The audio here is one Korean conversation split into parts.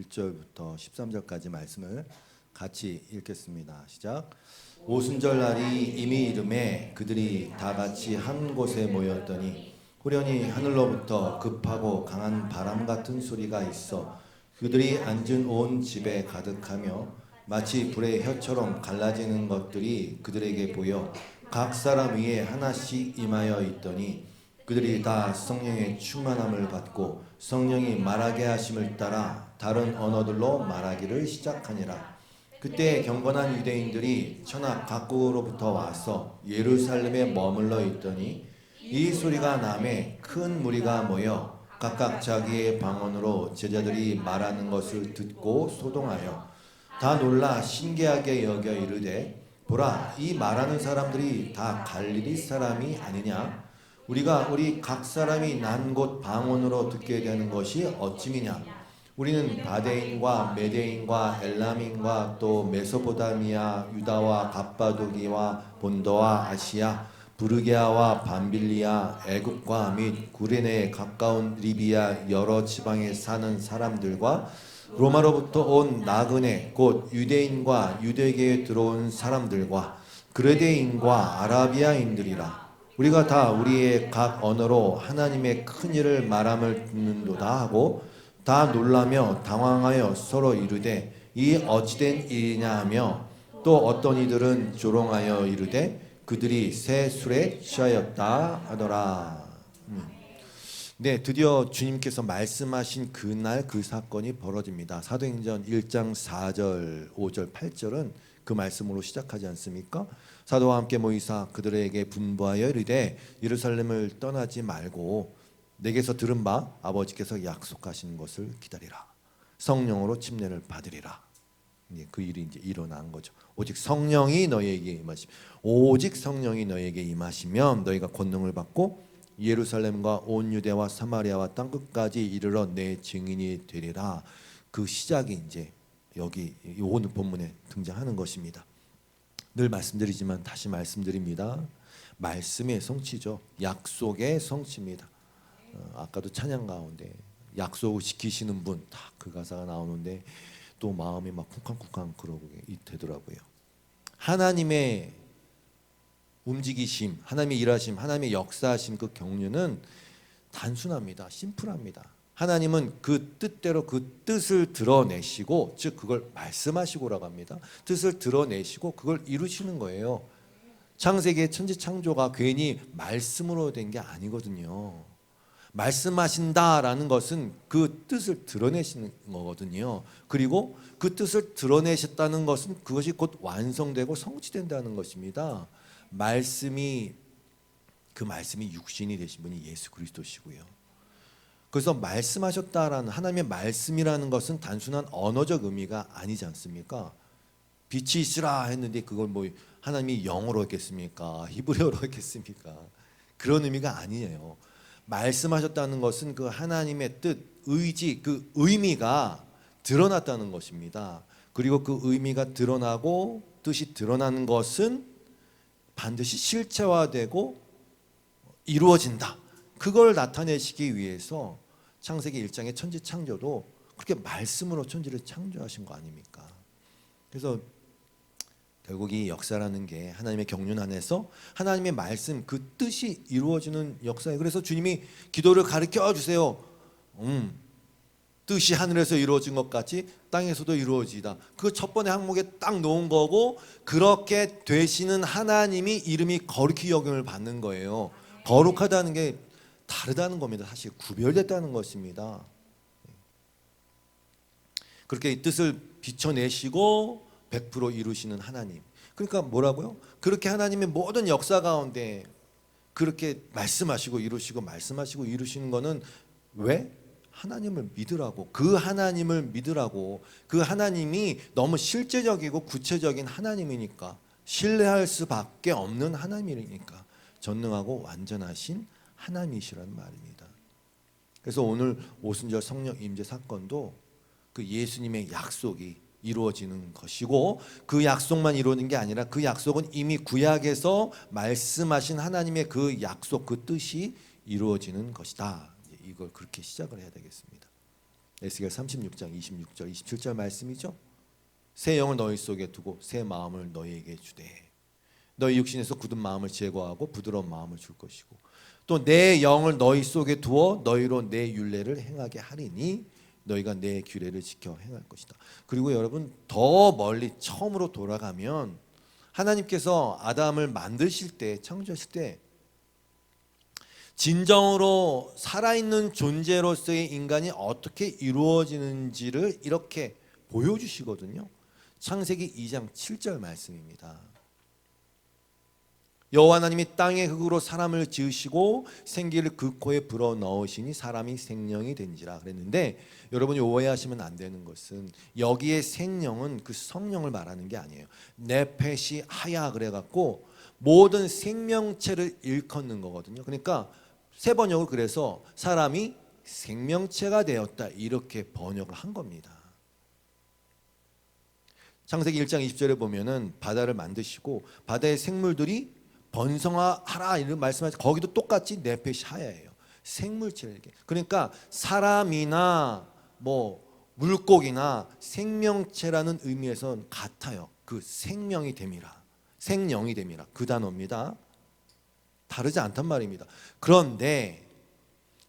1절부터 13절까지 말씀을 같이 읽겠습니다. 시작. 오순절 날이 이미 이름에 그들이 다 같이 한 곳에 모였더니 후련히 하늘로부터 급하고 강한 바람 같은 소리가 있어 그들이 앉은 온 집에 가득하며 마치 불의 혀처럼 갈라지는 것들이 그들에게 보여 각 사람 위에 하나씩 임하여 있더니 그들이 다 성령의 충만함을 받고 성령이 말하게 하심을 따라 다른 언어들로 말하기를 시작하니라. 그때 경건한 유대인들이 천하 각국으로부터 와서 예루살렘에 머물러 있더니 이 소리가 나매 큰 무리가 모여 각각 자기의 방언으로 제자들이 말하는 것을 듣고 소동하여 다 놀라 신기하게 여겨 이르되 보라, 이 말하는 사람들이 다 갈릴리 사람이 아니냐? 우리가 우리 각 사람이 난 곳 방언으로 듣게 되는 것이 어찌미냐? 우리는 바데인과 메데인과 엘람인과 또 메소포타미아, 유다와 갑바도기와 본도와 아시아, 부르게아와 밤빌리아, 애굽과 및 구레네에 가까운 리비아 여러 지방에 사는 사람들과 로마로부터 온 나그네 곧 유대인과 유대계에 들어온 사람들과 그레데인과 아라비아인들이라. 우리가 다 우리의 각 언어로 하나님의 큰 일을 말함을 듣는도다 하고 다 놀라며 당황하여 서로 이르되 이 어찌된 일이냐 하며 또 어떤 이들은 조롱하여 이르되 그들이 새 술에 취하였다 하더라. 네, 드디어 주님께서 말씀하신 그날 그 사건이 벌어집니다. 사도행전 1장 4절, 5절, 8절은 그 말씀으로 시작하지 않습니까? 사도와 함께 모이사 그들에게 분부하여 이르되 예루살렘을 떠나지 말고 내게서 들은 바 아버지께서 약속하신 것을 기다리라. 성령으로 침례를 받으리라. 그 일이 이제 일어난 거죠. 오직 성령이 너희에게 임하시면, 오직 성령이 너희에게 임하시면 너희가 권능을 받고 예루살렘과 온 유대와 사마리아와 땅 끝까지 이르러 내 증인이 되리라. 그 시작이 이제 여기 오늘 본문에 등장하는 것입니다. 늘 말씀드리지만 다시 말씀드립니다. 말씀의 성취죠. 약속의 성취입니다. 아까도 찬양 가운데 약속을 지키시는 분 다 그 가사가 나오는데 또 마음이 막 쿵쾅쿵쾅 그러고 되더라고요. 하나님의 움직이심, 하나님의 일하심, 하나님의 역사하심 그 경륜은 단순합니다. 심플합니다. 하나님은 그 뜻대로 그 뜻을 드러내시고, 즉 그걸 말씀하시고라고 합니다. 뜻을 드러내시고 그걸 이루시는 거예요. 창세기의 천지창조가 괜히 말씀으로 된 게 아니거든요. 말씀하신다라는 것은 그 뜻을 드러내시는 거거든요. 그리고 그 뜻을 드러내셨다는 것은 그것이 곧 완성되고 성취된다는 것입니다. 그 말씀이 육신이 되신 분이 예수 그리스도시고요. 그래서 말씀하셨다라는 하나님의 말씀이라는 것은 단순한 언어적 의미가 아니지 않습니까? 빛이 있으라 했는데 그걸 뭐 하나님이 영어로 했겠습니까? 히브리어로 했겠습니까? 그런 의미가 아니에요. 말씀하셨다는 것은 그 하나님의 뜻, 의지, 그 의미가 드러났다는 것입니다. 그리고 그 의미가 드러나고 뜻이 드러나는 것은 반드시 실체화되고 이루어진다. 그걸 나타내시기 위해서 창세기 1장의 천지창조도 그렇게 말씀으로 천지를 창조하신 거 아닙니까? 그래서 결국 이 역사라는 게 하나님의 경륜 안에서 하나님의 말씀 그 뜻이 이루어지는 역사예요. 그래서 주님이 기도를 가르쳐 주세요. 뜻이 하늘에서 이루어진 것 같이 땅에서도 이루어지다. 그 첫 번째 항목에 딱 놓은 거고 그렇게 되시는 하나님이 이름이 거룩히 여김을 받는 거예요. 거룩하다는 게 다르다는 겁니다. 사실 구별됐다는 것입니다. 그렇게 이 뜻을 비춰내시고 100% 이루시는 하나님. 그러니까 뭐라고요? 그렇게 하나님의 모든 역사 가운데 그렇게 말씀하시고 이루시고 말씀하시고 이루시는 거는 왜? 하나님을 믿으라고. 그 하나님을 믿으라고. 그 하나님이 너무 실제적이고 구체적인 하나님이니까, 신뢰할 수밖에 없는 하나님이니까, 전능하고 완전하신 하나님이시라는 말입니다. 그래서 오늘 오순절 성령 임재 사건도 그 예수님의 약속이 이루어지는 것이고, 그 약속만 이루어지는 게 아니라 그 약속은 이미 구약에서 말씀하신 하나님의 그 약속, 그 뜻이 이루어지는 것이다. 이걸 그렇게 시작을 해야 되겠습니다. 에스겔 36장 26절 27절 말씀이죠. 새 영을 너희 속에 두고 새 마음을 너희에게 주되 너희 육신에서 굳은 마음을 제거하고 부드러운 마음을 줄 것이고 또 내 영을 너희 속에 두어 너희로 내 율례를 행하게 하리니 너희가 내 규례를 지켜 행할 것이다. 그리고 여러분 더 멀리 처음으로 돌아가면 하나님께서 아담을 만드실 때 창조하실 때 진정으로 살아있는 존재로서의 인간이 어떻게 이루어지는지를 이렇게 보여주시거든요. 창세기 2장 7절 말씀입니다. 여호와 하나님이 땅의 흙으로 사람을 지으시고 생기를 그 코에 불어 넣으시니 사람이 생명이 된지라 그랬는데 여러분이 오해하시면 안 되는 것은 여기에 생명은 그 성령을 말하는 게 아니에요. 네펫이 하야 그래갖고 모든 생명체를 일컫는 거거든요. 그러니까 세 번역을 그래서 사람이 생명체가 되었다 이렇게 번역을 한 겁니다. 창세기 1장 20절에 보면은 바다를 만드시고 바다의 생물들이 번성하라 이런 말씀하시 거기도 똑같이 네펫이 하야예요. 생물체를 이렇게. 그러니까 사람이나 뭐 물고기나 생명체라는 의미에서는 같아요. 그 생명이 됨이라. 생령이 됨이라. 그 단어입니다. 다르지 않단 말입니다. 그런데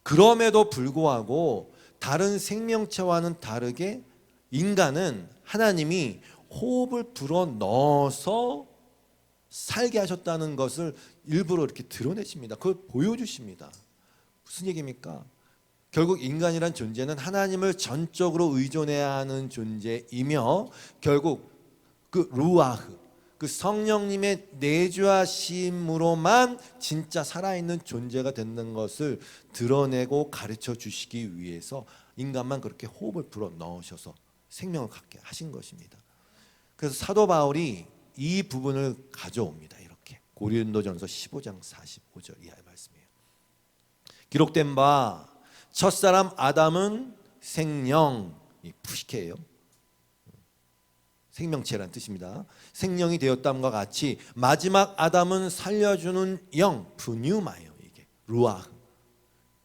그럼에도 불구하고 다른 생명체와는 다르게 인간은 하나님이 호흡을 불어 넣어서 살게 하셨다는 것을 일부러 이렇게 드러내십니다. 그걸 보여주십니다. 무슨 얘기입니까? 결국 인간이란 존재는 하나님을 전적으로 의존해야 하는 존재이며 결국 그 루아흐, 그 성령님의 내주하심으로만 진짜 살아있는 존재가 되는 것을 드러내고 가르쳐 주시기 위해서 인간만 그렇게 호흡을 불어 넣으셔서 생명을 갖게 하신 것입니다. 그래서 사도 바울이 이 부분을 가져옵니다. 이렇게 고린도전서 15장 45절 이하의 말씀이에요. 기록된 바 첫사람 아담은 생령, 이 푸시케예요. 생명체란 뜻입니다. 생령이 되었담과 같이 마지막 아담은 살려주는 영, 푸뉴마예요. 이게 루아,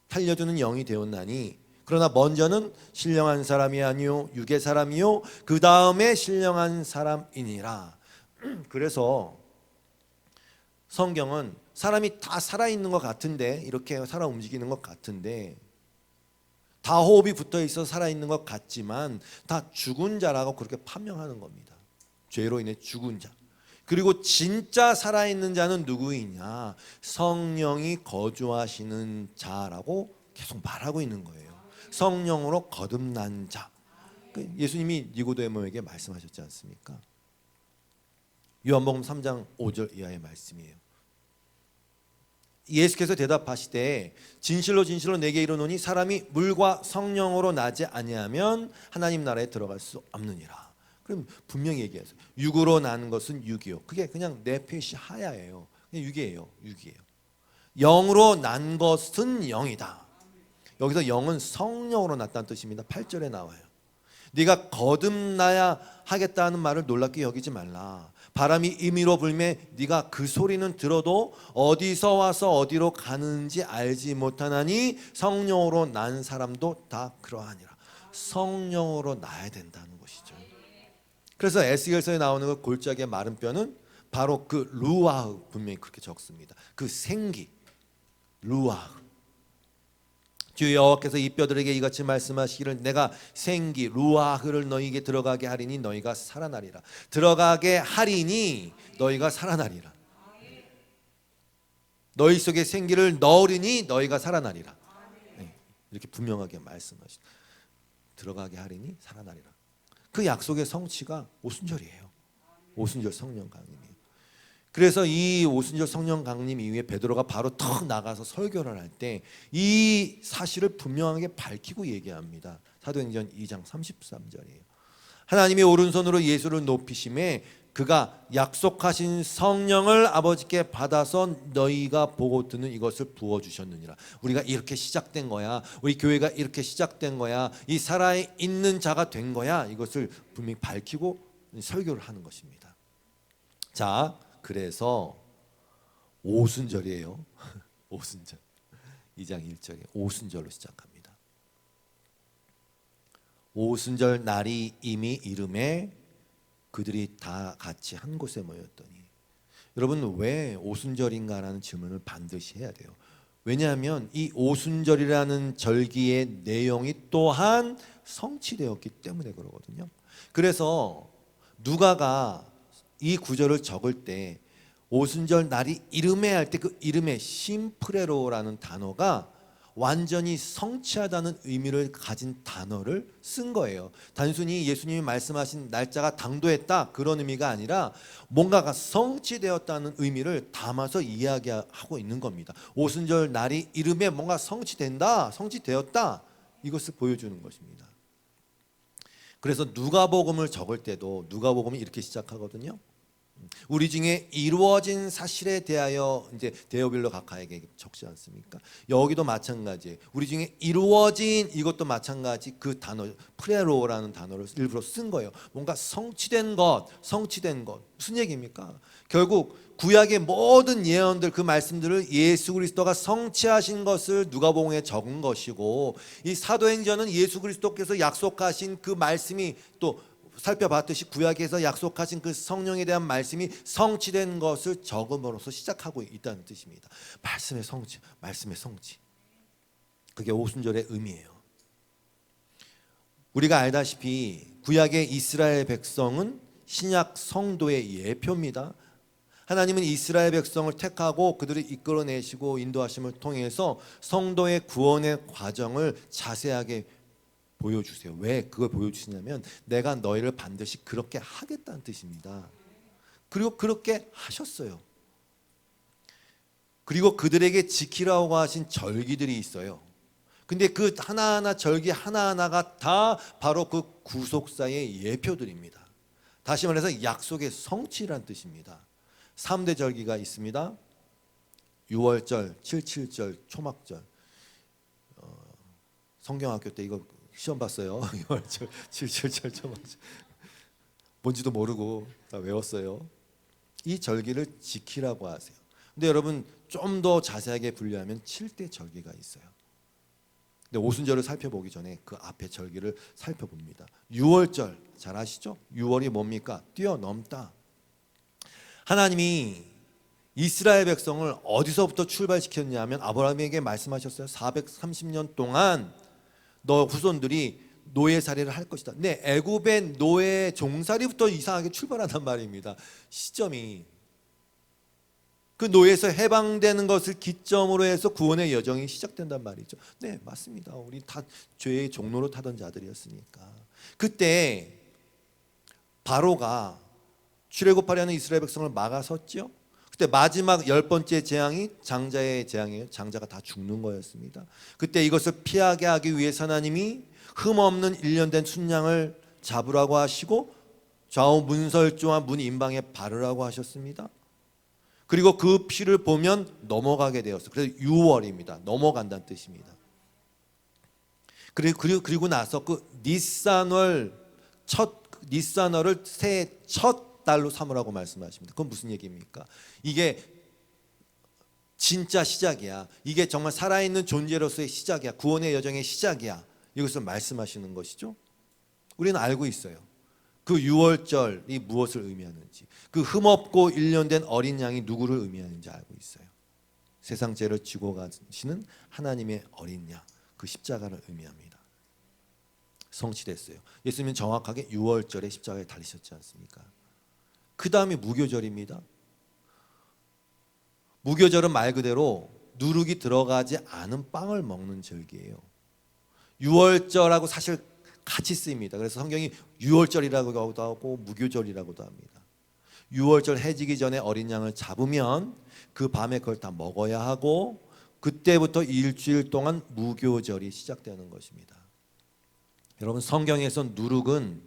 살려주는 영이 되었나니 그러나 먼저는 신령한 사람이 아니요 육의 사람이요 그 다음에 신령한 사람이니라. 그래서 성경은 사람이 다 살아있는 것 같은데 이렇게 살아 움직이는 것 같은데 다 호흡이 붙어 있어 살아있는 것 같지만 다 죽은 자라고 그렇게 판명하는 겁니다. 죄로 인해 죽은 자. 그리고 진짜 살아있는 자는 누구이냐? 성령이 거주하시는 자라고 계속 말하고 있는 거예요. 성령으로 거듭난 자. 예수님이 니고데모에게 말씀하셨지 않습니까? 요한복음 3장 5절 이하의 말씀이에요. 예수께서 대답하시되 진실로 진실로 내게 이르노니 사람이 물과 성령으로 나지 아니하면 하나님 나라에 들어갈 수 없느니라. 그럼 분명히 얘기해서 육으로 난 것은 육이요. 그게 그냥 네펫이 하야예요. 그냥 육이에요. 육이에요. 영으로 난 것은 영이다. 여기서 영은 성령으로 났다는 뜻입니다. 8절에 나와요. 네가 거듭나야 하겠다는 말을 놀랍게 여기지 말라. 바람이 임의로 불매 네가 그 소리는 들어도 어디서 와서 어디로 가는지 알지 못하나니 성령으로 난 사람도 다 그러하니라. 성령으로 나야 된다는 것이죠. 그래서 에스겔서에 나오는 그 골짜기의 마른 뼈는 바로 그 루아흐, 분명히 그렇게 적습니다. 그 생기 루아흐. 주 여호와께서 이 뼈들에게 이같이 말씀하시기를 내가 생기 루아흐를 너희에게 들어가게 하리니 너희가 살아나리라. 들어가게 하리니 너희가 살아나리라. 너희 속에 생기를 넣으리니 너희가 살아나리라. 네, 이렇게 분명하게 말씀하시죠. 들어가게 하리니 살아나리라. 그 약속의 성취가 오순절이에요. 오순절 성령 강림이에요. 그래서 이 오순절 성령 강림 이후에 베드로가 바로 턱 나가서 설교를 할 때 이 사실을 분명하게 밝히고 얘기합니다. 사도행전 2장 33절이에요. 하나님의 오른손으로 예수를 높이심에 그가 약속하신 성령을 아버지께 받아서 너희가 보고 듣는 이것을 부어주셨느니라. 우리가 이렇게 시작된 거야. 우리 교회가 이렇게 시작된 거야. 이 살아있는 자가 된 거야. 이것을 분명히 밝히고 설교를 하는 것입니다. 자, 그래서 오순절이에요. 오순절. 2장 1절에 오순절로 시작합니다. 오순절 날이 이미 이름에 그들이 다 같이 한 곳에 모였더니. 여러분, 왜 오순절인가라는 질문을 반드시 해야 돼요. 왜냐하면 이 오순절이라는 절기의 내용이 또한 성취되었기 때문에 그러거든요. 그래서 누가가 이 구절을 적을 때 오순절 날이 이름에 할 때 그 이름에 심프레로라는 단어가 완전히 성취하다는 의미를 가진 단어를 쓴 거예요. 단순히 예수님이 말씀하신 날짜가 당도했다 그런 의미가 아니라 뭔가가 성취되었다는 의미를 담아서 이야기하고 있는 겁니다. 오순절 날이 이름에 뭔가 성취된다, 성취되었다, 이것을 보여주는 것입니다. 그래서 누가복음을 적을 때도 누가복음이 이렇게 시작하거든요. 우리 중에 이루어진 사실에 대하여 이제 대여별로 각하에게 적지 않습니까? 여기도 마찬가지예요. 우리 중에 이루어진 이것도 마찬가지 그 단어 프레로라는 단어를 일부러 쓴 거예요. 뭔가 성취된 것, 성취된 것. 무슨 얘기입니까? 결국 구약의 모든 예언들 그 말씀들을 예수 그리스도가 성취하신 것을 누가복음에 적은 것이고 이 사도행전은 예수 그리스도께서 약속하신 그 말씀이 또 살펴봤듯이 구약에서 약속하신 그 성령에 대한 말씀이 성취된 것을 적음으로써 시작하고 있다는 뜻입니다. 말씀의 성취, 말씀의 성취. 그게 오순절의 의미예요. 우리가 알다시피 구약의 이스라엘 백성은 신약 성도의 예표입니다. 하나님은 이스라엘 백성을 택하고 그들을 이끌어내시고 인도하심을 통해서 성도의 구원의 과정을 자세하게 보여주세요. 왜 그걸 보여주시냐면 내가 너희를 반드시 그렇게 하겠다는 뜻입니다. 그리고 그렇게 하셨어요. 그리고 그들에게 지키라고 하신 절기들이 있어요. 근데 그 하나하나 절기 하나하나가 다 바로 그 구속사의 예표들입니다. 다시 말해서 약속의 성취란 뜻입니다. 3대 절기가 있습니다. 6월절, 77절, 초막절. 성경학교 때 이거 시험 봤어요. 6월절, 77절, 초막절. 뭔지도 모르고 다 외웠어요. 이 절기를 지키라고 하세요. 근데 여러분 좀 더 자세하게 분류하면 7대 절기가 있어요. 근데 오순절을 살펴보기 전에 그 앞에 절기를 살펴봅니다. 6월절 잘 아시죠? 6월이 뭡니까? 뛰어넘다. 하나님이 이스라엘 백성을 어디서부터 출발시켰냐면 아브라함에게 말씀하셨어요. 430년 동안 너 후손들이 노예살이를 할 것이다. 네, 애굽의 노예 종살이부터 이상하게 출발한단 말입니다. 시점이 그 노예에서 해방되는 것을 기점으로 해서 구원의 여정이 시작된단 말이죠. 네, 맞습니다. 우리 다 죄의 종로로 타던 자들이었으니까. 그때 바로가 출애굽하려는 이스라엘 백성을 막아섰죠. 그때 마지막 10번째 재앙이 장자의 재앙이에요. 장자가 다 죽는 거였습니다. 그때 이것을 피하게 하기 위해서 하나님이 흠없는 1년 된 순양을 잡으라고 하시고 좌우 문설주와 문 임방에 바르라고 하셨습니다. 그리고 그 피를 보면 넘어가게 되었어요. 그래서 6월입니다. 넘어간다는 뜻입니다. 그리고 나서 그 니산월을 새해 첫 달로 삼으라고 말씀하십니다. 그건 무슨 얘기입니까? 이게 진짜 시작이야. 이게 정말 살아있는 존재로서의 시작이야. 구원의 여정의 시작이야. 이것을 말씀하시는 것이죠. 우리는 알고 있어요. 그 6월절이 무엇을 의미하는지, 그 흠없고 1년 된 어린 양이 누구를 의미하는지 알고 있어요. 세상 죄를 지고 가시는 하나님의 어린 양, 그 십자가를 의미합니다. 성취됐어요. 예수님은 정확하게 6월절에 십자가에 달리셨지 않습니까? 그 다음이 무교절입니다. 무교절은 말 그대로 누룩이 들어가지 않은 빵을 먹는 절기예요. 6월절하고 사실 같이 쓰입니다. 그래서 성경이 6월절이라고도 하고 무교절이라고도 합니다. 6월절 해지기 전에 어린 양을 잡으면 그 밤에 그걸 다 먹어야 하고 그때부터 일주일 동안 무교절이 시작되는 것입니다. 여러분 성경에서 누룩은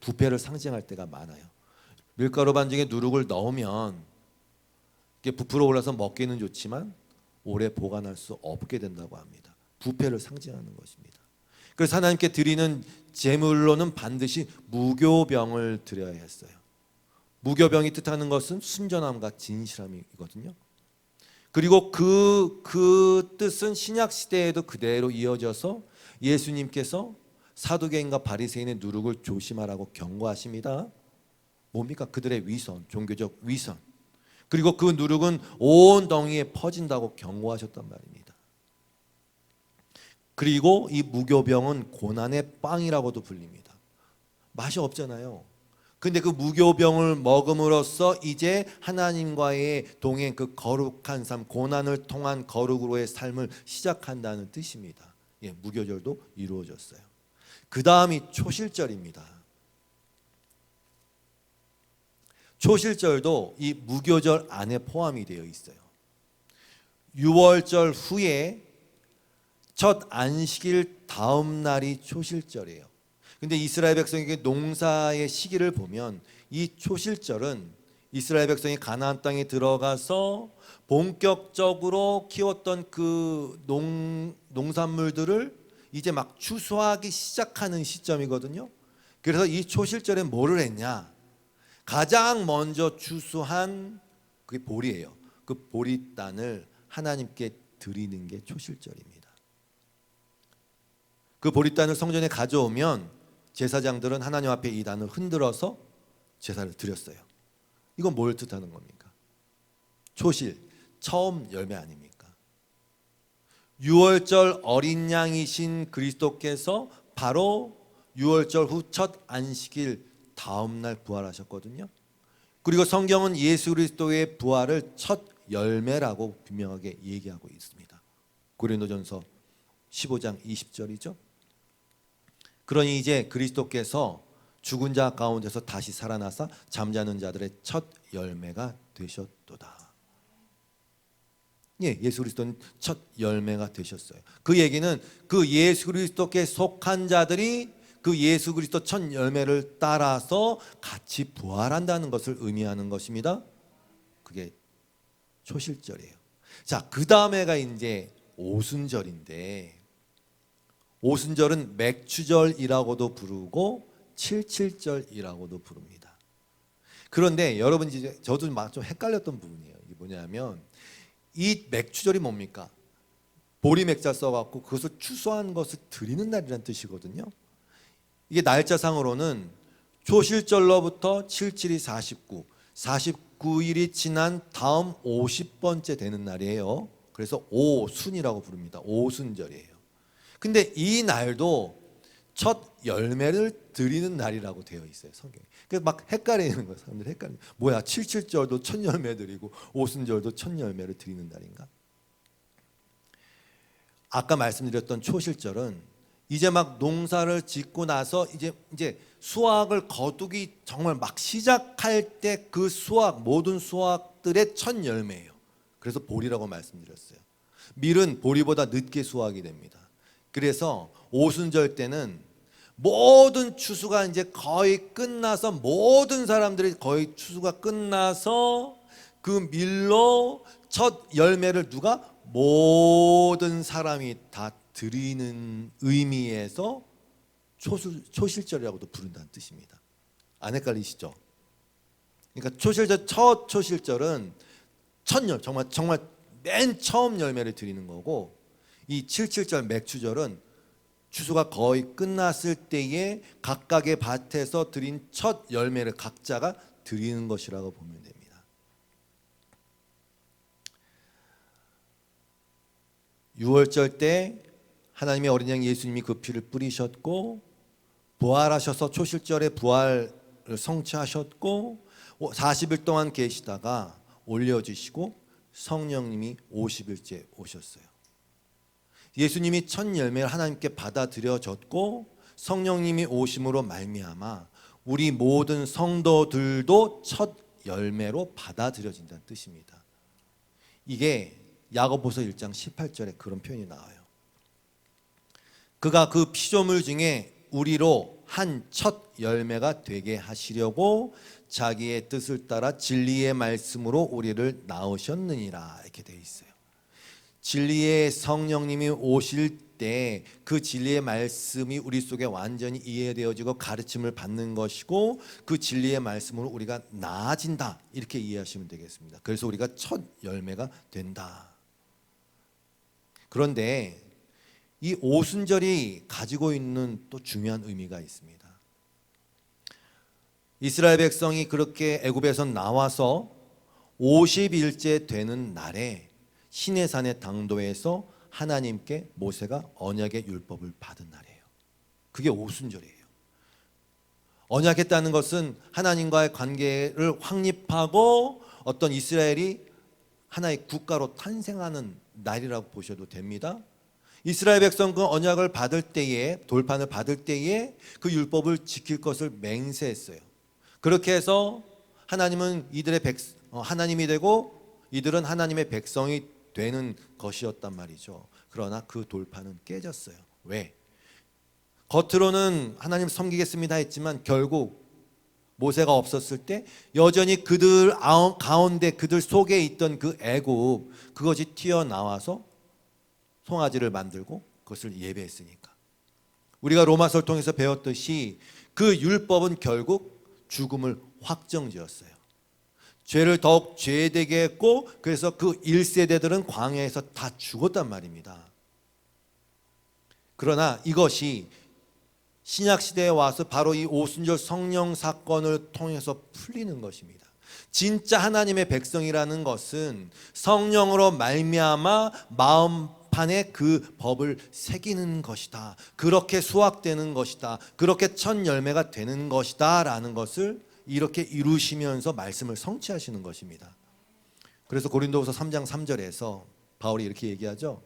부패를 상징할 때가 많아요. 밀가루 반죽에 누룩을 넣으면 이게 부풀어 올라서 먹기는 좋지만 오래 보관할 수 없게 된다고 합니다. 부패를 상징하는 것입니다. 그래서 하나님께 드리는 제물로는 반드시 무교병을 드려야 했어요. 무교병이 뜻하는 것은 순전함과 진실함이거든요. 그리고 그 뜻은 신약 시대에도 그대로 이어져서 예수님께서 사두개인과 바리새인의 누룩을 조심하라고 경고하십니다. 뭡니까? 그들의 위선, 종교적 위선. 그리고 그 누룩은 온 덩이에 퍼진다고 경고하셨단 말입니다. 그리고 이 무교병은 고난의 빵이라고도 불립니다. 맛이 없잖아요. 근데 그 무교병을 먹음으로써 이제 하나님과의 동행, 그 거룩한 삶, 고난을 통한 거룩으로의 삶을 시작한다는 뜻입니다. 예, 무교절도 이루어졌어요. 그 다음이 초실절입니다. 초실절도 이 무교절 안에 포함이 되어 있어요. 유월절 후에 첫 안식일 다음 날이 초실절이에요. 근데 이스라엘 백성에게 농사의 시기를 보면 이 초실절은 이스라엘 백성이 가나안 땅에 들어가서 본격적으로 키웠던 그 농산물들을 이제 막 추수하기 시작하는 시점이거든요. 그래서 이 초실절에 뭐를 했냐? 가장 먼저 추수한 그게 보리예요. 그 보리단을 하나님께 드리는 게 초실절입니다. 그 보리단을 성전에 가져오면 제사장들은 하나님 앞에 이 단을 흔들어서 제사를 드렸어요. 이건 뭘 뜻하는 겁니까? 초실, 처음 열매 아닙니까? 유월절 어린 양이신 그리스도께서 바로 유월절 후 첫 안식일 다음 날 부활하셨거든요. 그리고 성경은 예수 그리스도의 부활을 첫 열매라고 분명하게 얘기하고 있습니다. 고린도전서 15장 20절이죠. 그러니 이제 그리스도께서 죽은 자 가운데서 다시 살아나사 잠자는 자들의 첫 열매가 되셨도다. 예, 예수 그리스도는 첫 열매가 되셨어요. 그 얘기는 그 예수 그리스도께 속한 자들이 그 예수 그리스도 첫 열매를 따라서 같이 부활한다는 것을 의미하는 것입니다. 그게 초실절이에요. 자, 그 다음에가 이제 오순절인데, 오순절은 맥추절이라고도 부르고 칠칠절이라고도 부릅니다. 그런데 여러분 이제 저도 막 좀 헷갈렸던 부분이에요. 이게 뭐냐면 이 맥추절이 뭡니까? 보리맥자 써갖고 그것을 추수한 것을 드리는 날이라는 뜻이거든요. 이게 날짜상으로는 초실절로부터 77이 49, 49일이 지난 다음 50번째 되는 날이에요. 그래서 오순이라고 부릅니다. 오순절이에요. 근데 이 날도 첫 열매를 드리는 날이라고 되어 있어요, 성경에. 그래서 막 헷갈리는 거예요. 사람들이 헷갈리는 거예요. 뭐야, 칠칠절도 첫 열매 드리고 오순절도 첫 열매를 드리는 날인가? 아까 말씀드렸던 초실절은 이제 막 농사를 짓고 나서 이제 수확을 거두기 정말 막 시작할 때 그 수확, 모든 수확들의 첫 열매예요. 그래서 보리라고 말씀드렸어요. 밀은 보리보다 늦게 수확이 됩니다. 그래서 오순절 때는 모든 추수가 이제 거의 끝나서, 모든 사람들이 거의 추수가 끝나서 그 밀로 첫 열매를 누가? 모든 사람이 다 드리는 의미에서 초실절이라고도 부른다는 뜻입니다. 안 헷갈리시죠? 그러니까 초실절, 첫 초실절은 정말 맨 처음 열매를 드리는 거고, 이 칠칠절 맥추절은 추수가 거의 끝났을 때에 각각의 밭에서 드린 첫 열매를 각자가 드리는 것이라고 보면 됩니다. 유월절 때 하나님의 어린 양 예수님이 그 피를 뿌리셨고, 부활하셔서 초실절에 부활을 성취하셨고, 40일 동안 계시다가 올려주시고 성령님이 50일째 오셨어요. 예수님이 첫 열매를 하나님께 받아들여졌고 성령님이 오심으로 말미암아 우리 모든 성도들도 첫 열매로 받아들여진다는 뜻입니다. 이게 야고보서 1장 18절에 그런 표현이 나와요. 그가 그 피조물 중에 우리로 한 첫 열매가 되게 하시려고 자기의 뜻을 따라 진리의 말씀으로 우리를 낳으셨느니라, 이렇게 되어 있어요. 진리의 성령님이 오실 때 그 진리의 말씀이 우리 속에 완전히 이해되어지고 가르침을 받는 것이고, 그 진리의 말씀으로 우리가 나아진다, 이렇게 이해하시면 되겠습니다. 그래서 우리가 첫 열매가 된다. 그런데 이 오순절이 가지고 있는 또 중요한 의미가 있습니다. 이스라엘 백성이 그렇게 애굽에서 나와서 50일째 되는 날에 시내산의 당도에서 하나님께 모세가 언약의 율법을 받은 날이에요. 그게 오순절이에요. 언약했다는 것은 하나님과의 관계를 확립하고 어떤 이스라엘이 하나의 국가로 탄생하는 날이라고 보셔도 됩니다. 이스라엘 백성 그 언약을 받을 때에, 돌판을 받을 때에 그 율법을 지킬 것을 맹세했어요. 그렇게 해서 하나님은 이들의 하나님이 되고 이들은 하나님의 백성이 되는 것이었단 말이죠. 그러나 그 돌판은 깨졌어요. 왜? 겉으로는 하나님 섬기겠습니다 했지만 결국 모세가 없었을 때 여전히 그들 가운데, 그들 속에 있던 그 애굽, 그것이 튀어나와서 송아지를 만들고 그것을 예배했으니까. 우리가 로마서를 통해서 배웠듯이 그 율법은 결국 죽음을 확정지었어요. 죄를 더욱 죄되게 했고, 그래서 그 1세대들은 광야에서 다 죽었단 말입니다. 그러나 이것이 신약시대에 와서 바로 이 오순절 성령 사건을 통해서 풀리는 것입니다. 진짜 하나님의 백성이라는 것은 성령으로 말미암아 마음판에 그 법을 새기는 것이다. 그렇게 수확되는 것이다. 그렇게 첫 열매가 되는 것이다 라는 것을 이렇게 이루시면서 말씀을 성취하시는 것입니다. 그래서 고린도후서 3장 3절에서 바울이 이렇게 얘기하죠.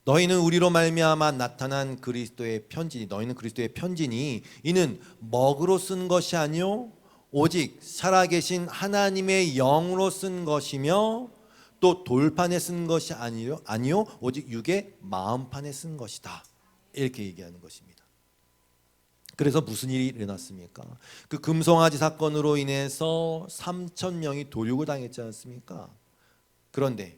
너희는 우리로 말미암아 나타난 그리스도의 편지니, 너희는 그리스도의 편지니 이는 먹으로 쓴 것이 아니요 오직 살아계신 하나님의 영으로 쓴 것이며 또 돌판에 쓴 것이 아니요 오직 육의 마음판에 쓴 것이다. 이렇게 얘기하는 것입니다. 그래서 무슨 일이 일어났습니까? 그 금송아지 사건으로 인해서 3,000명이 도륙을 당했지 않습니까? 그런데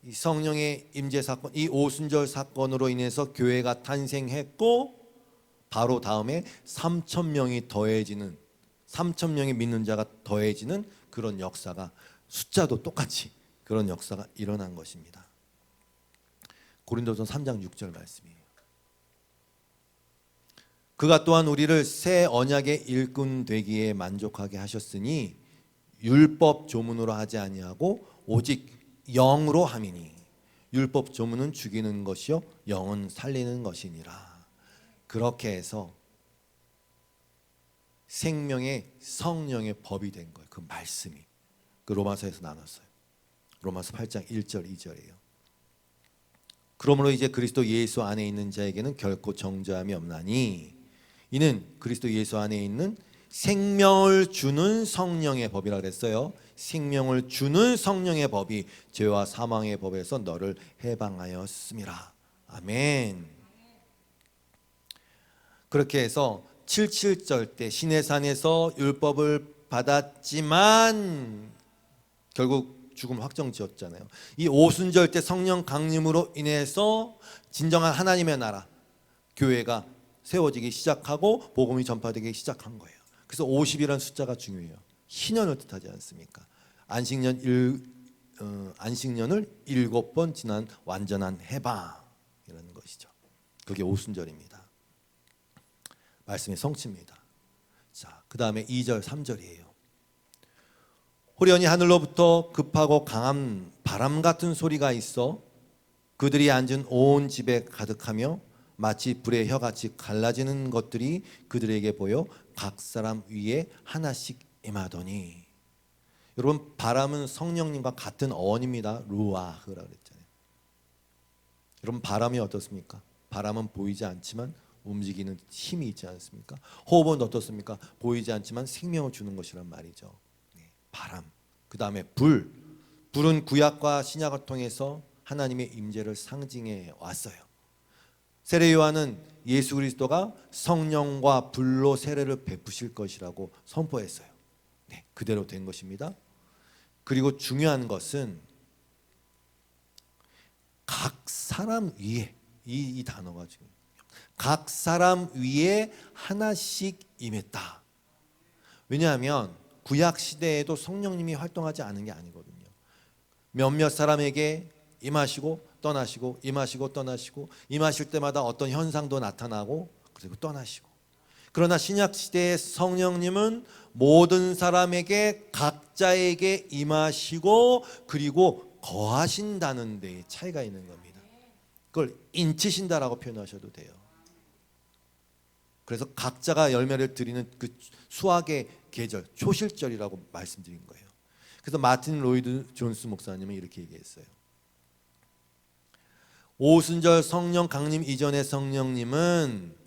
이 성령의 임재 사건, 이 오순절 사건으로 인해서 교회가 탄생했고, 바로 다음에 3,000명이 더해지는, 3,000명의 믿는 자가 더해지는 그런 역사가, 숫자도 똑같이 그런 역사가 일어난 것입니다. 고린도서 3장 6절 말씀이에요. 그가 또한 우리를 새 언약의 일꾼 되기에 만족하게 하셨으니 율법 조문으로 하지 아니하고 오직 영으로 함이니 율법 조문은 죽이는 것이요 영은 살리는 것이니라. 그렇게 해서 생명의 성령의 법이 된 거예요. 그 말씀이 그 로마서에서 나눴어요. 로마서 8장 1절 2절이에요. 그러므로 이제 그리스도 예수 안에 있는 자에게는 결코 정죄함이 없나니 이는 그리스도 예수 안에 있는 생명을 주는 성령의 법이라 그랬어요. 생명을 주는 성령의 법이 죄와 사망의 법에서 너를 해방하였음이라. 아멘. 그렇게 해서 77절 때 시내산에서 율법을 받았지만 결국 죽음 확정지었잖아요. 이 오순절 때 성령 강림으로 인해서 진정한 하나님의 나라 교회가 세워지기 시작하고 복음이 전파되기 시작한 거예요. 그래서 50이라는 숫자가 중요해요. 희년을 뜻하지 않습니까? 안식년을 7번 지난 완전한 해방이라는 것이죠. 그게 오순절입니다. 말씀의 성취입니다. 자, 그 다음에 2절 3절이에요. 호련히 하늘로부터 급하고 강한 바람 같은 소리가 있어 그들이 앉은 온 집에 가득하며 마치 불의 혀같이 갈라지는 것들이 그들에게 보여 각 사람 위에 하나씩 임하더니. 여러분, 바람은 성령님과 같은 어원입니다. 루아흐라 그랬잖아요. 여러분, 바람이 어떻습니까? 바람은 보이지 않지만 움직이는 힘이 있지 않습니까? 호흡은 어떻습니까? 보이지 않지만 생명을 주는 것이란 말이죠. 바람. 그 다음에 불. 불은 구약과 신약을 통해서 하나님의 임재를 상징해 왔어요. 세례 요한은 예수 그리스도가 성령과 불로 세례를 베푸실 것이라고 선포했어요. 네, 그대로 된 것입니다. 그리고 중요한 것은 각 사람 위에 이 단어가 중요해요. 각 사람 위에 하나씩 임했다. 왜냐하면 구약 시대에도 성령님이 활동하지 않은 게 아니거든요. 몇몇 사람에게 임하시고 떠나시고 임하시고 떠나시고 임하실 때마다 어떤 현상도 나타나고 그리고 떠나시고. 그러나 신약 시대의 성령님은 모든 사람에게 각자에게 임하시고 그리고 거하신다는 데에 차이가 있는 겁니다. 그걸 인치신다라고 표현하셔도 돼요. 그래서 각자가 열매를 드리는 그 수확의 계절, 초실절이라고 말씀드린 거예요. 그래서 마틴 로이드 존스 목사님은 이렇게 얘기했어요. 오순절 성령 강림 이전의 성령님은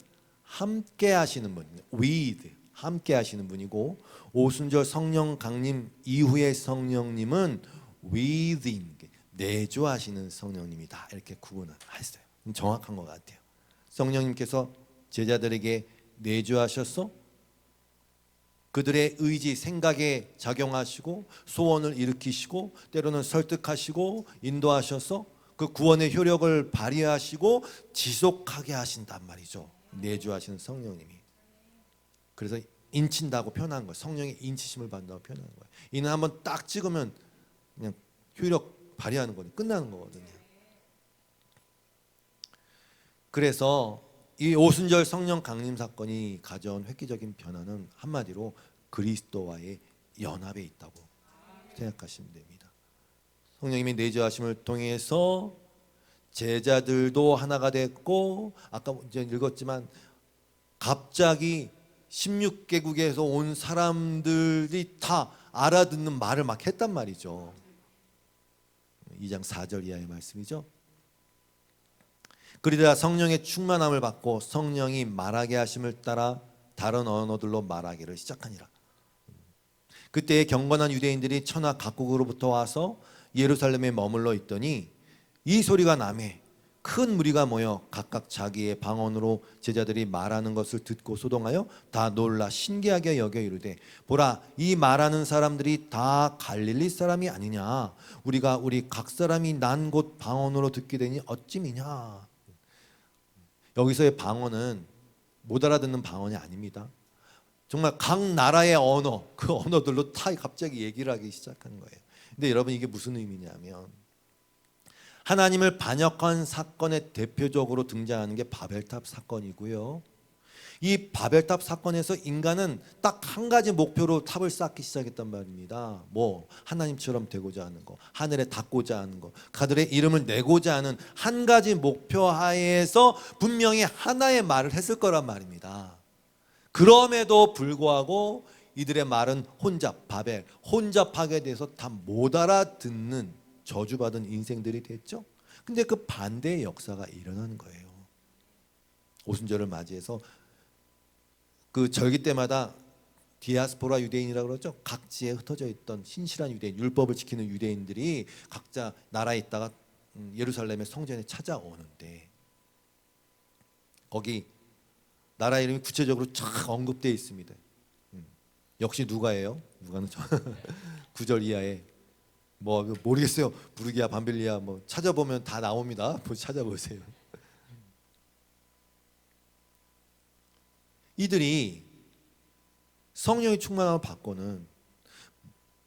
함께 하시는 분, with, 함께 하시는 분이고, 오순절 성령 강림 이후의 성령님은 within, 내주하시는 성령님이다. 이렇게 구분했어요. 정확한 것 같아요. 성령님께서 제자들에게 내주하셔서 그들의 의지, 생각에 작용하시고 소원을 일으키시고 때로는 설득하시고 인도하셔서 그 구원의 효력을 발휘하시고 지속하게 하신단 말이죠. 내주하시는 성령님이. 그래서 인친다고 표현한 거예요. 성령의 인치심을 받는다고 표현하는 거예요. 이는 한번 딱 찍으면 그냥 효력 발휘하는 거니 끝나는 거거든요. 그래서 이 오순절 성령 강림 사건이 가져온 획기적인 변화는 한마디로 그리스도와의 연합에 있다고 생각하시면 됩니다. 성령님이 내주하심을 통해서 제자들도 하나가 됐고, 아까 이제 읽었지만 갑자기 16개국에서 온 사람들이 다 알아듣는 말을 막 했단 말이죠. 2장 4절 이하의 말씀이죠. 그러자 성령의 충만함을 받고 성령이 말하게 하심을 따라 다른 언어들로 말하기를 시작하니라. 그때의 경건한 유대인들이 천하 각국으로부터 와서 예루살렘에 머물러 있더니 이 소리가 나매 큰 무리가 모여 각각 자기의 방언으로 제자들이 말하는 것을 듣고 소동하여 다 놀라 신기하게 여겨 이르되 보라, 이 말하는 사람들이 다 갈릴리 사람이 아니냐? 우리가 우리 각 사람이 난 곳 방언으로 듣게 되니 어찌미냐? 여기서의 방언은 못 알아듣는 방언이 아닙니다. 정말 각 나라의 언어, 그 언어들로 다 갑자기 얘기를 하기 시작한 거예요. 근데 여러분, 이게 무슨 의미냐면 하나님을 반역한 사건의 대표적으로 등장하는 게 바벨탑 사건이고요. 이 바벨탑 사건에서 인간은 딱 한 가지 목표로 탑을 쌓기 시작했단 말입니다. 뭐 하나님처럼 되고자 하는 거, 하늘에 닿고자 하는 거, 그들의 이름을 내고자 하는 한 가지 목표 하에서 분명히 하나의 말을 했을 거란 말입니다. 그럼에도 불구하고 이들의 말은 혼잡, 바벨, 혼잡하게 돼서 다 못 알아듣는 저주받은 인생들이 됐죠. 근데 그 반대의 역사가 일어나는 거예요. 오순절을 맞이해서 그 절기 때마다 디아스포라 유대인이라고 그러죠. 각지에 흩어져 있던 신실한 유대인, 율법을 지키는 유대인들이 각자 나라에 있다가 예루살렘의 성전에 찾아오는데 거기 나라 이름이 구체적으로 쫙 언급되어 있습니다. 역시 누가예요? 누가는 9절 이하에 뭐 모르겠어요. 부르기야, 밤빌리야 뭐 찾아보면 다 나옵니다. 찾아보세요. 이들이 성령의 충만함을 받고는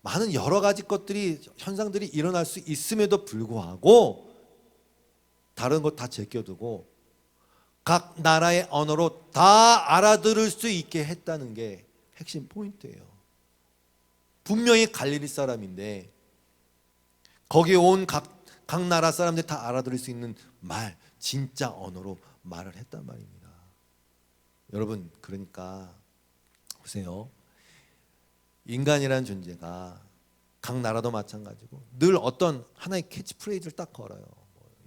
많은 여러 가지 것들이 현상들이 일어날 수 있음에도 불구하고 다른 것 다 제껴두고 각 나라의 언어로 다 알아들을 수 있게 했다는 게 핵심 포인트예요. 분명히 갈릴리 사람인데 거기에 온 각 나라 사람들이 다 알아들을 수 있는 말, 진짜 언어로 말을 했단 말입니다. 여러분, 그러니까 보세요. 인간이라는 존재가 각 나라도 마찬가지고 늘 어떤 하나의 캐치프레이즈를 딱 걸어요.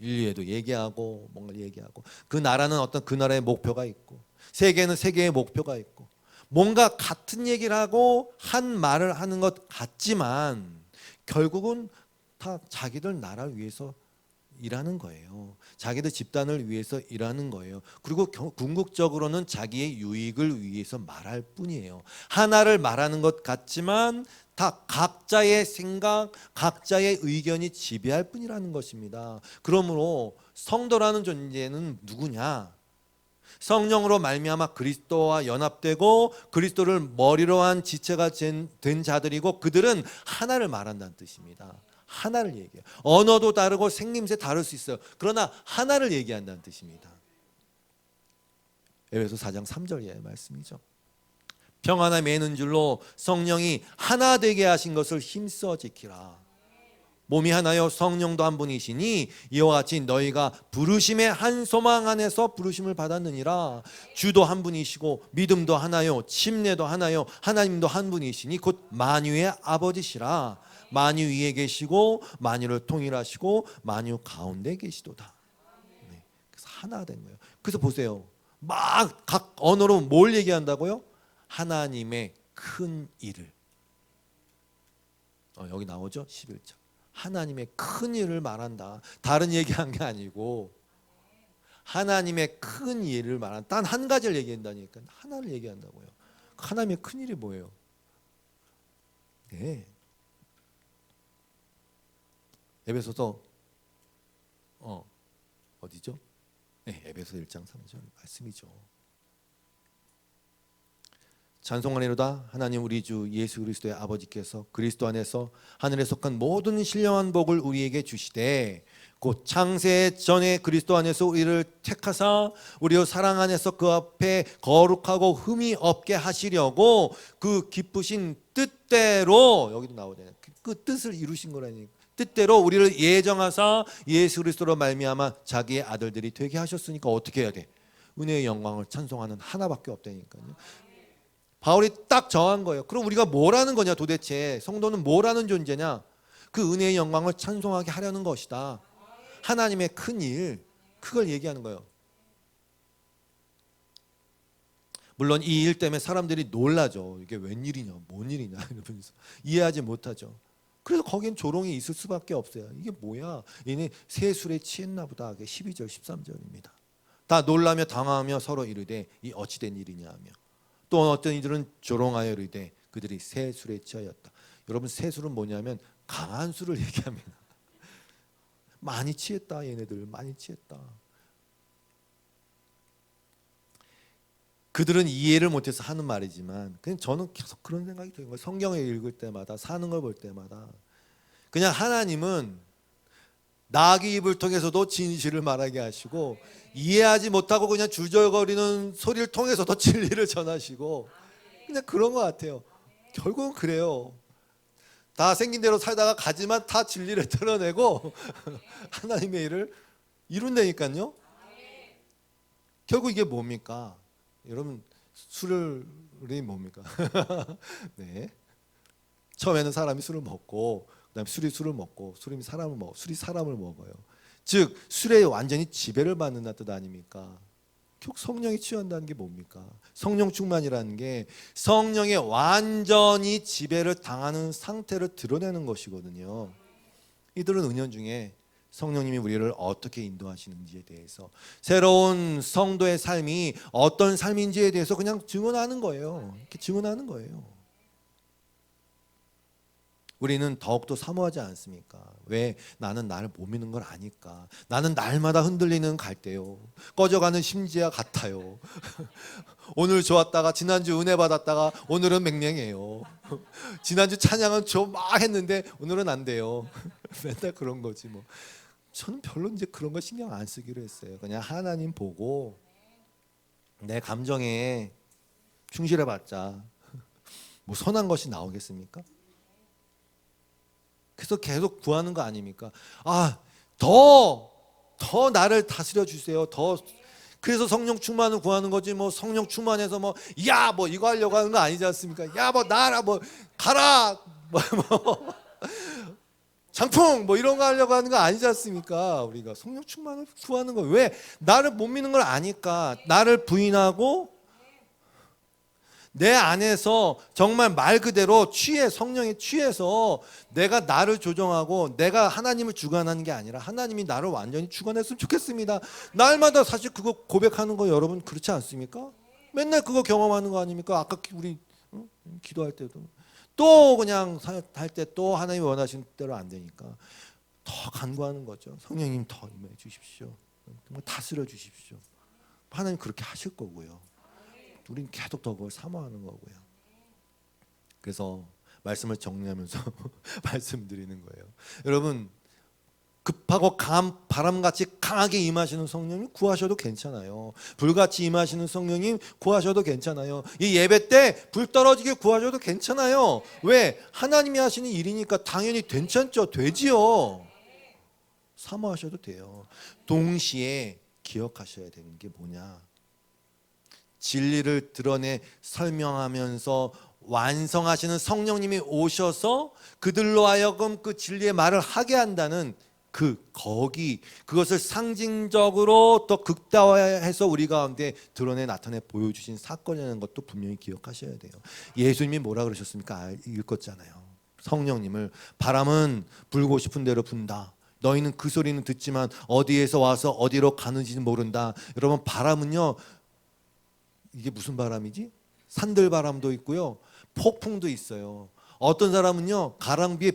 인류에도 얘기하고 뭔가 얘기하고 그 나라는 어떤 그 나라의 목표가 있고 세계는 세계의 목표가 있고 뭔가 같은 얘기를 하고 한 말을 하는 것 같지만 결국은 다 자기들 나라를 위해서 일하는 거예요. 자기들 집단을 위해서 일하는 거예요. 그리고 궁극적으로는 자기의 유익을 위해서 말할 뿐이에요. 하나를 말하는 것 같지만 다 각자의 생각, 각자의 의견이 지배할 뿐이라는 것입니다. 그러므로 성도라는 존재는 누구냐? 성령으로 말미암아 그리스도와 연합되고 그리스도를 머리로 한 지체가 된 자들이고 그들은 하나를 말한다는 뜻입니다. 하나를 얘기해요. 언어도 다르고 생김새 다를 수 있어요. 그러나 하나를 얘기한다는 뜻입니다. 에베소 4장 3절의 말씀이죠. 평안함에 매는 줄로 성령이 하나 되게 하신 것을 힘써 지키라. 몸이 하나요 성령도 한 분이시니 이와 같이 너희가 부르심의 한 소망 안에서 부르심을 받았느니라. 주도 한 분이시고 믿음도 하나요 침례도 하나요 하나님도 한 분이시니 곧 만유의 아버지시라. 만유 위에 계시고 만유를 통일하시고 만유 가운데 계시도다. 네. 그래서 하나 된 거예요. 그래서 보세요. 막 각 언어로 뭘 얘기한다고요? 하나님의 큰 일을. 여기 나오죠? 11절. 하나님의 큰 일을 말한다. 다른 얘기한 게 아니고 하나님의 큰 일을 말한, 단 한 가지를 얘기한다니까. 하나를 얘기한다고요. 하나님의 큰 일이 뭐예요? 네. 에베소서 어디죠? 네, 에베소 1장 3절 말씀이죠. 찬송하리로다. 하나님 우리 주 예수 그리스도의 아버지께서 그리스도 안에서 하늘에 속한 모든 신령한 복을 우리에게 주시되 곧 창세 전에 그리스도 안에서 우리를 택하사 우리의 사랑 안에서 그 앞에 거룩하고 흠이 없게 하시려고 그 기쁘신 뜻대로, 여기도 나오잖아요. 그 뜻을 이루신 거라니까. 뜻대로 우리를 예정하사 예수 그리스도로 말미암아 자기의 아들들이 되게 하셨으니까 어떻게 해야 돼? 은혜의 영광을 찬송하는 하나밖에 없다니까요. 바울이 딱 정한 거예요. 그럼 우리가 뭐라는 거냐 도대체? 성도는 뭐라는 존재냐? 그 은혜의 영광을 찬송하게 하려는 것이다. 하나님의 큰 일, 그걸 얘기하는 거예요. 물론 이 일 때문에 사람들이 놀라죠. 이게 웬일이냐, 뭔 일이냐 이러면서 이해하지 못하죠. 그래서 거긴 조롱이 있을 수밖에 없어요. 이게 뭐야? 얘네 새 술에 취했나 보다. 12절 13절입니다. 다 놀라며 당황하며 서로 이르되 이 어찌된 일이냐 하며 또 어떤 이들은 조롱하여 이르되 그들이 새 술에 취하였다. 여러분 새 술은 뭐냐면 강한 술을 얘기합니다. 많이 취했다. 얘네들 많이 취했다. 그들은 이해를 못해서 하는 말이지만 그냥 저는 계속 그런 생각이 드는 거예요. 성경을 읽을 때마다 사는 걸 볼 때마다 그냥 하나님은 나귀 입을 통해서도 진실을 말하게 하시고 이해하지 못하고 그냥 줄줄거리는 소리를 통해서도 진리를 전하시고 그냥 그런 것 같아요. 결국은 그래요. 다 생긴 대로 살다가 가지만 다 진리를 드러내고 하나님의 일을 이룬다니까요. 결국 이게 뭡니까? 여러분 술이 뭡니까? 네. 처음에는 사람이 술을 먹고 그다음에 술이 술을 먹고 술이 사람을 먹어요. 즉 술에 완전히 지배를 받는다는 뜻 아닙니까? 결국 성령이 취한다는 게 뭡니까? 성령 충만이라는 게 성령에 완전히 지배를 당하는 상태를 드러내는 것이거든요. 이들은 은연 중에 성령님이 우리를 어떻게 인도하시는지에 대해서 새로운 성도의 삶이 어떤 삶인지에 대해서 그냥 증언하는 거예요. 이렇게 증언하는 거예요. 우리는 더욱더 사모하지 않습니까? 왜? 나는 나를 못 믿는 걸 아니까. 나는 날마다 흔들리는 갈대요. 꺼져가는 심지와 같아요. 오늘 좋았다가 지난주 은혜 받았다가 오늘은 맹맹해요. 지난주 찬양은 막 했는데 오늘은 안 돼요. 맨날 그런 거지 뭐. 저는 별로 이제 그런 거 신경 안 쓰기로 했어요. 그냥 하나님 보고 내 감정에 충실해봤자 뭐 선한 것이 나오겠습니까? 그래서 계속 구하는 거 아닙니까? 더 나를 다스려 주세요. 그래서 성령 충만을 구하는 거지. 뭐 성령 충만해서 뭐 이거 하려고 하는 거 아니지 않습니까? 나라 가라 장풍 이런 거 하려고 하는 거 아니지 않습니까? 우리가 성령 충만을 구하는 거. 왜? 나를 못 믿는 걸 아니까. 나를 부인하고 내 안에서 정말 말 그대로 성령에 취해서 내가 나를 조정하고 내가 하나님을 주관하는 게 아니라 하나님이 나를 완전히 주관했으면 좋겠습니다. 날마다 사실 그거 고백하는 거 여러분 그렇지 않습니까? 맨날 그거 경험하는 거 아닙니까? 아까 우리 기도할 때도 또 그냥 할 때 또 하나님이 원하시는 대로 안 되니까 더 간구하는 거죠. 성령님 더 임해 주십시오. 다스려 주십시오. 하나님 그렇게 하실 거고요. 우리는 계속 더 그걸 사모하는 거고요. 그래서 말씀을 정리하면서 말씀드리는 거예요. 여러분, 급하고 강한 바람같이 강하게 임하시는 성령님 구하셔도 괜찮아요. 불같이 임하시는 성령님 구하셔도 괜찮아요. 이 예배 때 불 떨어지게 구하셔도 괜찮아요. 왜? 하나님이 하시는 일이니까 당연히 괜찮죠. 되지요. 사모하셔도 돼요. 동시에 기억하셔야 되는 게 뭐냐? 진리를 드러내 설명하면서 완성하시는 성령님이 오셔서 그들로 하여금 그 진리의 말을 하게 한다는 그것을 상징적으로 더 극다화해서 우리 가운데 드러내 나타내 보여주신 사건이라는 것도 분명히 기억하셔야 돼요. 예수님이 뭐라 그러셨습니까? 읽었잖아요. 성령님을 바람은 불고 싶은 대로 분다. 너희는 그 소리는 듣지만 어디에서 와서 어디로 가는지는 모른다. 여러분, 바람은요, 이게 무슨 바람이지? 산들바람도 있고요, 폭풍도 있어요. 어떤 사람은요, 가랑비에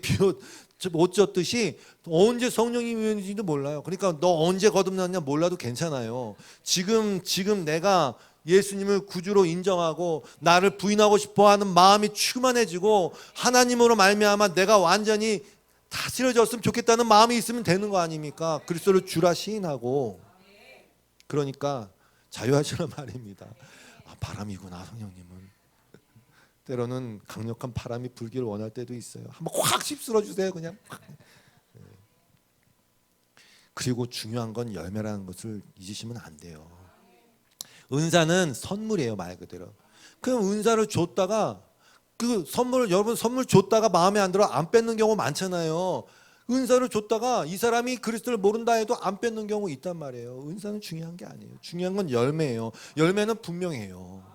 못 젖듯이 언제 성령님이 오는지도 몰라요. 그러니까 너 언제 거듭났냐 몰라도 괜찮아요. 지금 내가 예수님을 구주로 인정하고 나를 부인하고 싶어하는 마음이 충만해지고 하나님으로 말미암아 내가 완전히 다스려졌으면 좋겠다는 마음이 있으면 되는 거 아닙니까? 그리스도를 주라 시인하고. 그러니까 자유하시란 말입니다. 아, 바람이구나 성령님은. 때로는 강력한 바람이 불기를 원할 때도 있어요. 한번 확 휩쓸어 주세요. 그냥. 그리고 중요한 건 열매라는 것을 잊으시면 안 돼요. 은사는 선물이에요. 말 그대로. 그냥 은사를 줬다가 그 선물을, 여러분 선물 줬다가 마음에 안 들어 안 뺏는 경우 많잖아요. 은사를 줬다가 이 사람이 그리스도를 모른다 해도 안 뺏는 경우 있단 말이에요. 은사는 중요한 게 아니에요. 중요한 건 열매예요. 열매는 분명해요.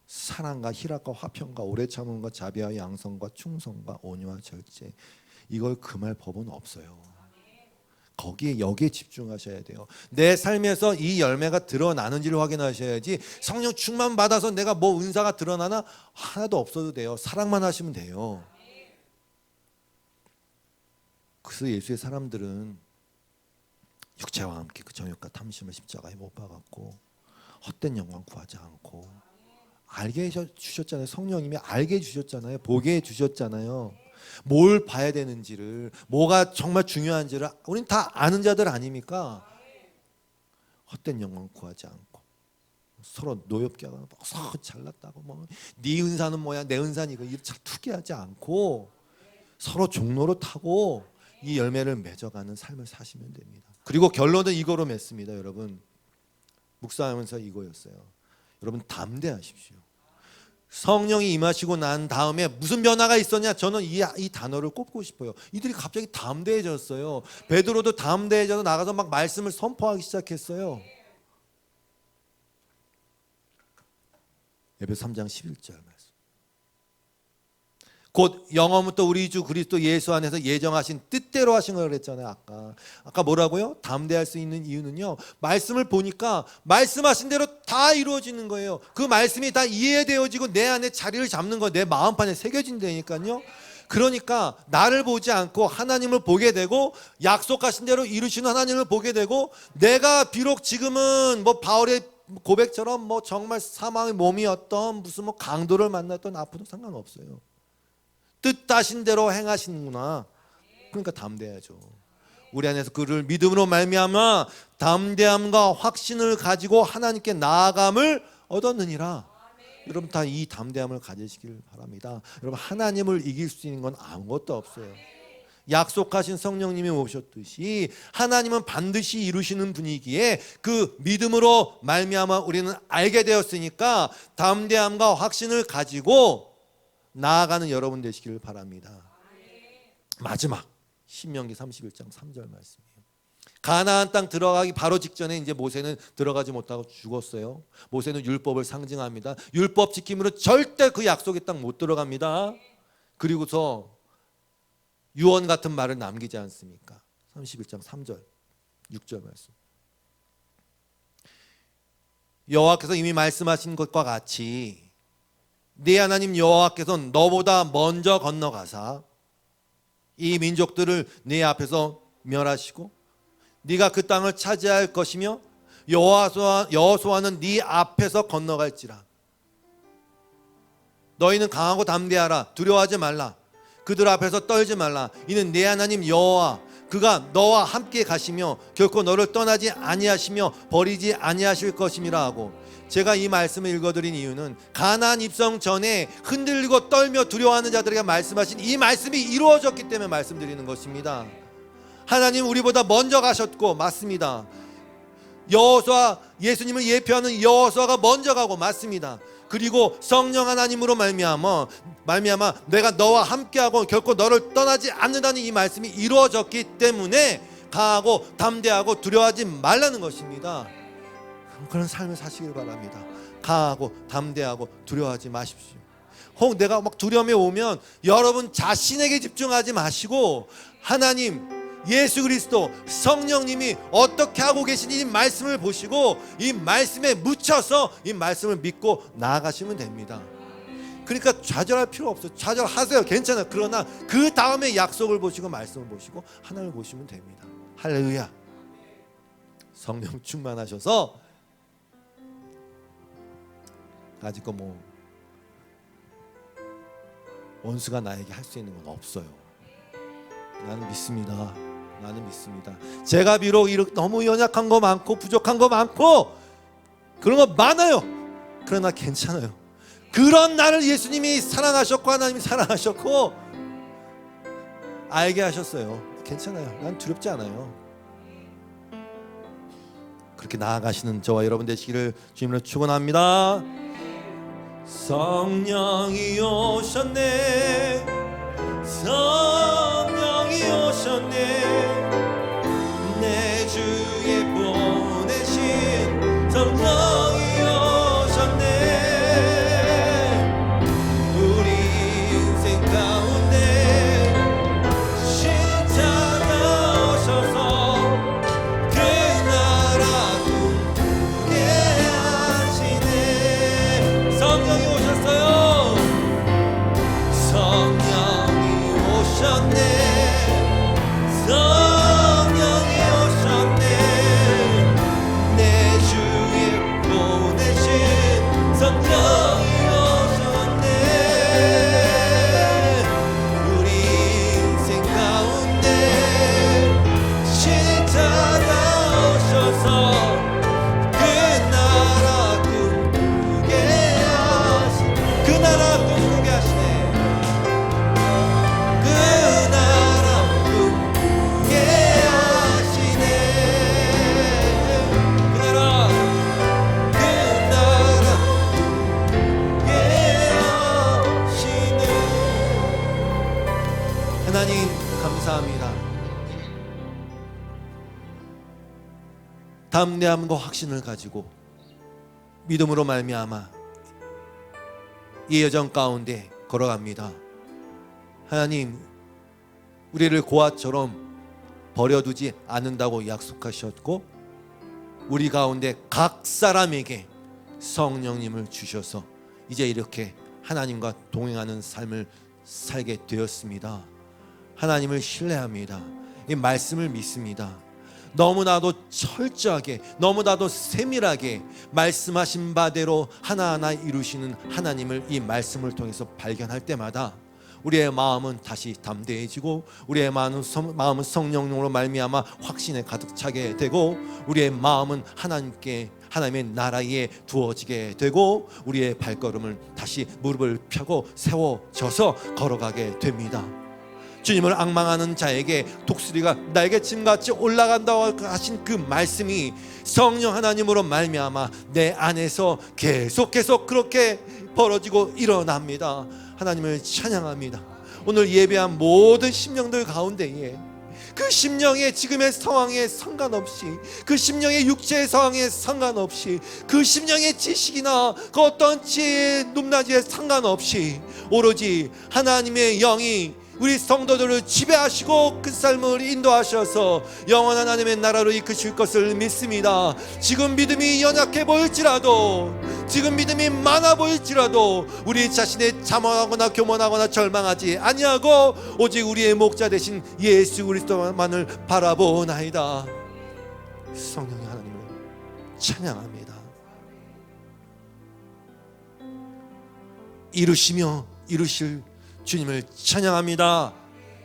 사랑과 희락과 화평과 오래 참음과 자비와 양성과 충성과 온유와 절제. 이걸 금할 법은 없어요. 여기에 집중하셔야 돼요. 내 삶에서 이 열매가 드러나는지를 확인하셔야지 성령 충만 받아서 내가 뭐 은사가 드러나나 하나도 없어도 돼요. 사랑만 하시면 돼요. 그래서 예수의 사람들은 육체와 함께 그 정욕과 탐심을 십자가에 못 박았고 헛된 영광 구하지 않고 알게 해주셨잖아요. 성령님이 알게 해주셨잖아요. 보게 해주셨잖아요. 뭘 봐야 되는지를, 뭐가 정말 중요한지를 우린 다 아는 자들 아닙니까? 헛된 영광 구하지 않고 서로 노엽게 하고 서로 잘났다고 네 은사는 뭐야 내 은사는 이거 투기하지 않고 서로 종로로 타고 이 열매를 맺어가는 삶을 사시면 됩니다. 그리고 결론은 이거로 맺습니다. 여러분, 묵상하면서 이거였어요. 여러분, 담대하십시오. 성령이 임하시고 난 다음에 무슨 변화가 있었냐? 저는 이 단어를 꼽고 싶어요. 이들이 갑자기 담대해졌어요. 베드로도 담대해져서 나가서 막 말씀을 선포하기 시작했어요. 에베소 3장 11절 말씀. 곧 영원부터 우리 주 그리스도 예수 안에서 예정하신 뜻대로 하신 걸 그랬잖아요. 아까 뭐라고요? 담대할 수 있는 이유는요, 말씀을 보니까 말씀하신 대로 다 이루어지는 거예요. 그 말씀이 다 이해되어지고 내 안에 자리를 잡는 거예요. 내 마음판에 새겨진다니까요. 그러니까 나를 보지 않고 하나님을 보게 되고 약속하신 대로 이루시는 하나님을 보게 되고, 내가 비록 지금은 뭐 바울의 고백처럼 뭐 정말 사망의 몸이었던 무슨 뭐 강도를 만났던 아프도 상관없어요. 뜻하신 대로 행하시는구나. 그러니까 담대하죠. 우리 안에서 그를 믿음으로 말미암아 담대함과 확신을 가지고 하나님께 나아감을 얻었느니라. 여러분 다 이 담대함을 가지시길 바랍니다. 여러분, 하나님을 이길 수 있는 건 아무것도 없어요. 약속하신 성령님이 오셨듯이 하나님은 반드시 이루시는 분이기에 그 믿음으로 말미암아 우리는 알게 되었으니까 담대함과 확신을 가지고 나아가는 여러분 되시기를 바랍니다. 마지막 신명기 31장 3절 말씀이에요. 가나안 땅 들어가기 바로 직전에 이제 모세는 들어가지 못하고 죽었어요. 모세는 율법을 상징합니다. 율법 지킴으로 절대 그 약속의 땅 못 들어갑니다. 그리고서 유언 같은 말을 남기지 않습니까? 31장 3절 6절 말씀. 여호와께서 이미 말씀하신 것과 같이 네 하나님 여호와께서 너보다 먼저 건너가사 이 민족들을 네 앞에서 멸하시고 네가 그 땅을 차지할 것이며 여호수아는 네 앞에서 건너갈지라. 너희는 강하고 담대하라. 두려워하지 말라. 그들 앞에서 떨지 말라. 이는 내 하나님 여호와 그가 너와 함께 가시며 결코 너를 떠나지 아니하시며 버리지 아니하실 것임이라 하고, 제가 이 말씀을 읽어드린 이유는 가나안 입성 전에 흔들리고 떨며 두려워하는 자들에게 말씀하신 이 말씀이 이루어졌기 때문에 말씀드리는 것입니다. 하나님 우리보다 먼저 가셨고 맞습니다. 여호수아, 예수님을 예표하는 여호수아가 먼저 가고 맞습니다. 그리고 성령 하나님으로 말미암아 내가 너와 함께하고 결코 너를 떠나지 않는다는 이 말씀이 이루어졌기 때문에 강하고 담대하고 두려워하지 말라는 것입니다. 그런 삶을 사시길 바랍니다. 강하고 담대하고 두려워하지 마십시오. 혹 내가 막 두려움이 오면 여러분 자신에게 집중하지 마시고 하나님, 예수 그리스도, 성령님이 어떻게 하고 계신지 이 말씀을 보시고 이 말씀에 묻혀서 이 말씀을 믿고 나아가시면 됩니다. 그러니까 좌절할 필요 없어요. 좌절하세요. 괜찮아요. 그러나 그 다음에 약속을 보시고 말씀을 보시고 하나님을 보시면 됩니다. 할렐루야. 성령 충만하셔서 아직 원수가 나에게 할 수 있는 건 없어요. 나는 믿습니다. 제가 비록 너무 연약한 거 많고 부족한 거 많고 그런 거 많아요. 그러나 괜찮아요. 그런 나를 예수님이 사랑하셨고 하나님이 사랑하셨고 알게 하셨어요. 괜찮아요. 난 두렵지 않아요. 그렇게 나아가시는 저와 여러분 되시기를 주님으로 축원합니다. 성령이 오셨네. 성령이 오셨네. 내 주에 보내신 성령이 오셨네. 우리 인생 가운데 찾아오셔서 그 나라 꿈꾸게 하시네. 성령이 오셨어요. 성령이 오셨네. 성령이 오셨네. 내 주에 보내신 성령이 오셨네. 우리 인생 가운데 찾아오셔서 그 나라 꿈꾸게 하시네. 그 나라 꿈꾸게 하시네. 그 나라 꿈꾸게 하시네. 그 나라 꿈꾸게 하시네. 하나님 감사합니다. 담대함과 확신을 가지고 믿음으로 말미암아 이 여정 가운데 걸어갑니다. 하나님, 우리를 고아처럼 버려두지 않는다고 약속하셨고 우리 가운데 각 사람에게 성령님을 주셔서 이제 이렇게 하나님과 동행하는 삶을 살게 되었습니다. 하나님을 신뢰합니다. 이 말씀을 믿습니다. 너무나도 철저하게, 너무나도 세밀하게 말씀하신 바대로 하나하나 이루시는 하나님을 이 말씀을 통해서 발견할 때마다 우리의 마음은 다시 담대해지고 우리의 마음은 성령으로 말미암아 확신에 가득 차게 되고 우리의 마음은 하나님의 나라에 두어지게 되고 우리의 발걸음을 다시 무릎을 펴고 세워져서 걸어가게 됩니다. 주님을 앙망하는 자에게 독수리가 날개침같이 올라간다고 하신 그 말씀이 성령 하나님으로 말미암아 내 안에서 계속 그렇게 벌어지고 일어납니다. 하나님을 찬양합니다. 오늘 예배한 모든 심령들 가운데에 그 심령의 지금의 상황에 상관없이, 그 심령의 육체의 상황에 상관없이, 그 심령의 지식이나 그 어떤 지혜의 높낮이에 상관없이 오로지 하나님의 영이 우리 성도들을 지배하시고 그 삶을 인도하셔서 영원한 하나님의 나라로 이끄실 것을 믿습니다. 지금 믿음이 연약해 보일지라도, 지금 믿음이 많아 보일지라도 우리 자신의 자만하거나 교만하거나 절망하지 아니하고 오직 우리의 목자 되신 예수 그리스도만을 바라보나이다. 성령의 하나님을 찬양합니다. 이루시며 이루실 주님을 찬양합니다.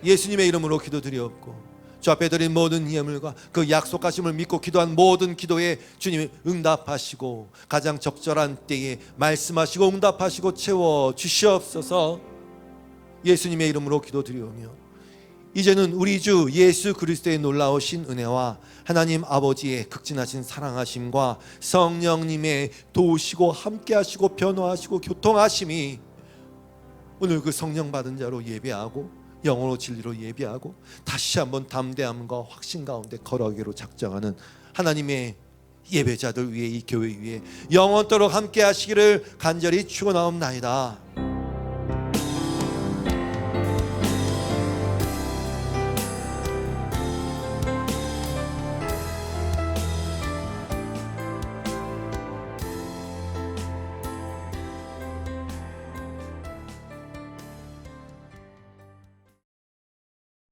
예수님의 이름으로 기도드리옵고 주 앞에 드린 모든 예물과 그 약속하심을 믿고 기도한 모든 기도에 주님이 응답하시고 가장 적절한 때에 말씀하시고 응답하시고 채워 주시옵소서. 예수님의 이름으로 기도드리오며 이제는 우리 주 예수 그리스도의 놀라우신 은혜와 하나님 아버지의 극진하신 사랑하심과 성령님의 도우시고 함께하시고 변화하시고 교통하심이 오늘 그 성령 받은 자로 예배하고 영으로 진리로 예배하고 다시 한번 담대함과 확신 가운데 걸어가기로 작정하는 하나님의 예배자들 위에 이 교회 위에 영원토록 함께 하시기를 간절히 축원하옵나이다.